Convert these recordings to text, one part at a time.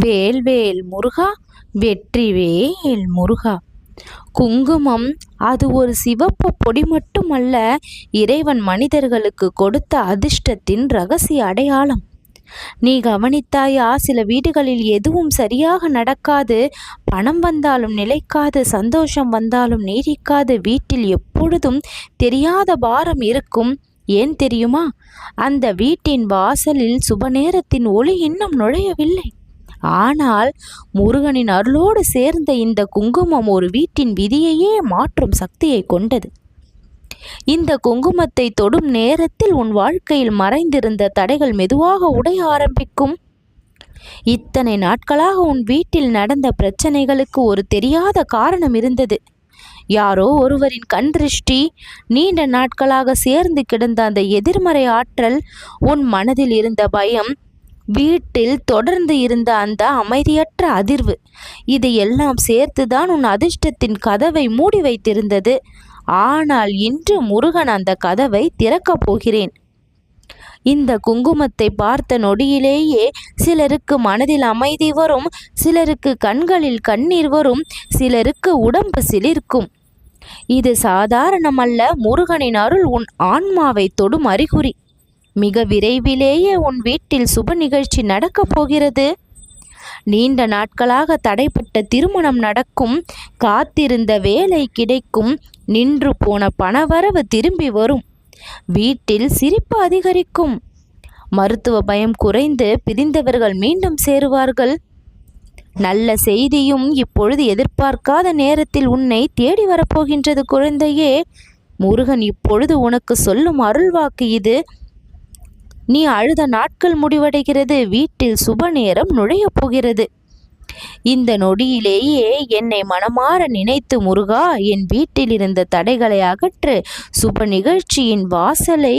வேல் வேல் முருகா, வெற்றி வேல் முருகா. குங்குமம் அது ஒரு சிவப்பு பொடி மட்டுமல்ல, இறைவன் மனிதர்களுக்கு கொடுத்த அதிர்ஷ்டத்தின் ரகசிய அடையாளம். நீ கவனித்தாயா? சில வீடுகளில் எதுவும் சரியாக நடக்காது. பணம் வந்தாலும் நிலைக்காது, சந்தோஷம் வந்தாலும் நீடிக்காது. வீட்டில் எப்பொழுதும் தெரியாத பாரம் இருக்கும். ஏன் தெரியுமா? அந்த வீட்டின் வாசலில் சுபநேரத்தின் ஒளி இன்னும் நுழையவில்லை. ஆனால் முருகனின் அருளோடு சேர்ந்த இந்த குங்குமம் ஒரு வீட்டின் விதியையே மாற்றும் சக்தியை கொண்டது. இந்த குங்குமத்தை தொடும் நேரத்தில் உன் வாழ்க்கையில் மறைந்திருந்த தடைகள் மெதுவாக உடைய ஆரம்பிக்கும். இத்தனை நாட்களாக உன் வீட்டில் நடந்த பிரச்சனைகளுக்கு ஒரு தெரியாத காரணம் இருந்தது. யாரோ ஒருவரின் கண் திருஷ்டி, நீண்ட நாட்களாக சேர்ந்து கிடந்த அந்த எதிர்மறை ஆற்றல், உன் மனதில் இருந்த பயம், வீட்டில் தொடர்ந்து இருந்த அந்த அமைதியற்ற அதிர்வு, இதையெல்லாம் சேர்த்துதான் உன் அதிர்ஷ்டத்தின் கதவை மூடி வைத்திருந்தது. ஆனால் இன்று முருகன் அந்த கதவை திறக்கப் போகிறேன். இந்த குங்குமத்தை பார்த்த நொடியிலேயே சிலருக்கு மனதில் அமைதி வரும், சிலருக்கு கண்களில் கண்ணீர் வரும், சிலருக்கு உடம்பு சிலிர்க்கும். இது சாதாரணமல்ல, முருகனின் அருள் உன் ஆன்மாவை தொடும் அறிகுறி. மிக விரைவிலேயே உன் வீட்டில் சுப நிகழ்ச்சி நடக்கப் போகிறது. நீண்ட நாட்களாக தடைப்பட்ட திருமணம் நடக்கும், காத்திருந்த வேலை கிடைக்கும், நின்று போன பணவரவு திரும்பி வரும், வீட்டில் சிரிப்பு அதிகரிக்கும், மருத்துவ பயம் குறைந்து பிரிந்தவர்கள் மீண்டும் சேருவார்கள். நல்ல செய்தியும் இப்பொழுது எதிர்பார்க்காத நேரத்தில் உன்னை தேடி வரப்போகின்றது. குழந்தையே, முருகன் இப்பொழுது உனக்கு சொல்லும் அருள்வாக்கு இது. நீ அழுத நாட்கள் முடிவடைகிறது. வீட்டில் சுப நேரம் நுழையப் போகிறது. இந்த நொடியிலேயே என்னை மனமாற நினைத்து முருகா, என் வீட்டில் இருந்த தடைகளை அகற்று, சுப நிகழ்ச்சியின் வாசலை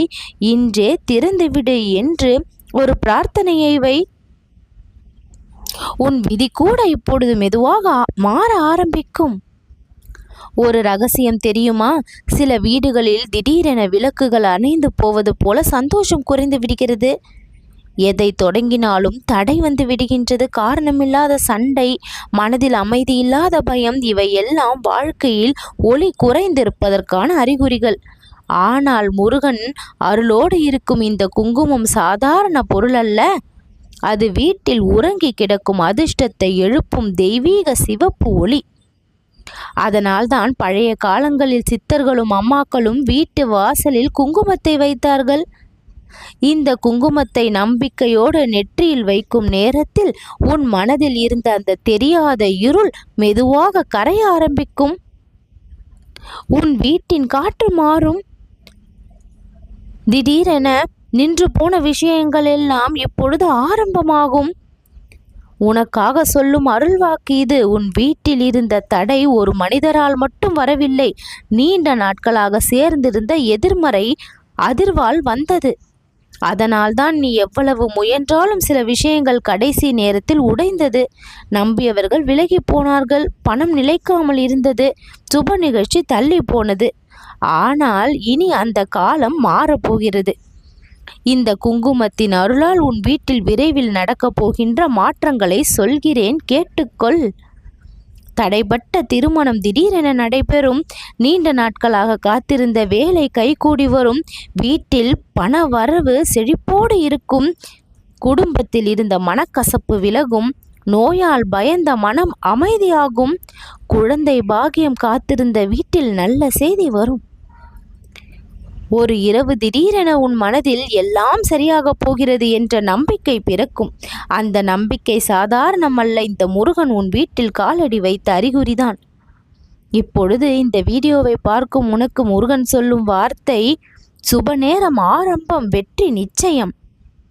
இன்றே திறந்துவிடு என்று ஒரு பிரார்த்தனையை வை. உன் விதி கூட இப்பொழுது மெதுவாக மாற ஆரம்பிக்கும். ஒரு ரகசியம் தெரியுமா? சில வீடுகளில் திடீரென விளக்குகள் அணைந்து போவது போல சந்தோஷம் குறைந்து விடுகிறது. எதை தொடங்கினாலும் தடை வந்து விடுகின்றது. காரணமில்லாத சண்டை, மனதில் அமைதி இல்லாத பயம், இவை எல்லாம் வாழ்க்கையில் ஒளி குறைந்திருப்பதற்கான அறிகுறிகள். ஆனால் முருகன் அருளோடு இருக்கும் இந்த குங்குமம் சாதாரண பொருள் அல்ல. அது வீட்டில் உறங்கி கிடக்கும் அதிர்ஷ்டத்தை எழுப்பும் தெய்வீக சிவப்பு ஒளி. அதனால்தான் பழைய காலங்களில் சித்தர்களும் அம்மாக்களும் வீட்டு வாசலில் குங்குமத்தை வைத்தார்கள். இந்த குங்குமத்தை நம்பிக்கையோடு நெற்றியில் வைக்கும் நேரத்தில் உன் மனதில் இருந்த அந்த தெரியாத இருள் மெதுவாக கரைய ஆரம்பிக்கும். உன் வீட்டின் காற்று மாறும். திடீரென நின்று போன விஷயங்கள் எல்லாம் இப்பொழுது ஆரம்பமாகும். உனக்காக சொல்லும் அருள்வாக்கு இது. உன் வீட்டில் இருந்த தடை ஒரு மனிதரால் மட்டும் வரவில்லை. நீண்ட நாட்களாக சேர்ந்திருந்த எதிர்மறை அதிர்வால் வந்தது. அதனால்தான் நீ எவ்வளவு முயன்றாலும் சில விஷயங்கள் கடைசி நேரத்தில் உடைந்தது. நம்பியவர்கள் விலகி போனார்கள். பணம் நிலைக்காமல் இருந்தது. சுப நிகழ்ச்சி தள்ளி போனது. ஆனால் இனி அந்த காலம் மாறப்போகிறது. இந்த குங்குமத்தின் அருளால் உன் வீட்டில் விரைவில் நடக்கப் போகின்ற மாற்றங்களை சொல்கிறேன், கேட்டுக்கொள். தடைப்பட்ட திருமணம் திடீரென நடைபெறும். நீண்ட நாட்களாக காத்திருந்த வேலை கைகூடி வரும். வீட்டில் பண வரவு செழிப்போடு இருக்கும். குடும்பத்தில் இருந்த மனக்கசப்பு விலகும். நோயால் பயந்த மனம் அமைதியாகும். குழந்தை பாக்கியம் காத்திருந்த வீட்டில் நல்ல செய்தி வரும். ஒரு இரவு திடீரென உன் மனதில் எல்லாம் சரியாக போகிறது என்ற நம்பிக்கை பிறக்கும். அந்த நம்பிக்கை சாதாரணமல்ல. இந்த முருகன் உன் வீட்டில் காலடி வைத்த அறிகுறிதான். இப்பொழுது இந்த வீடியோவை பார்க்கும் உனக்கு முருகன் சொல்லும் வார்த்தை: சுப நேரம் ஆரம்பம், வெற்றி நிச்சயம்.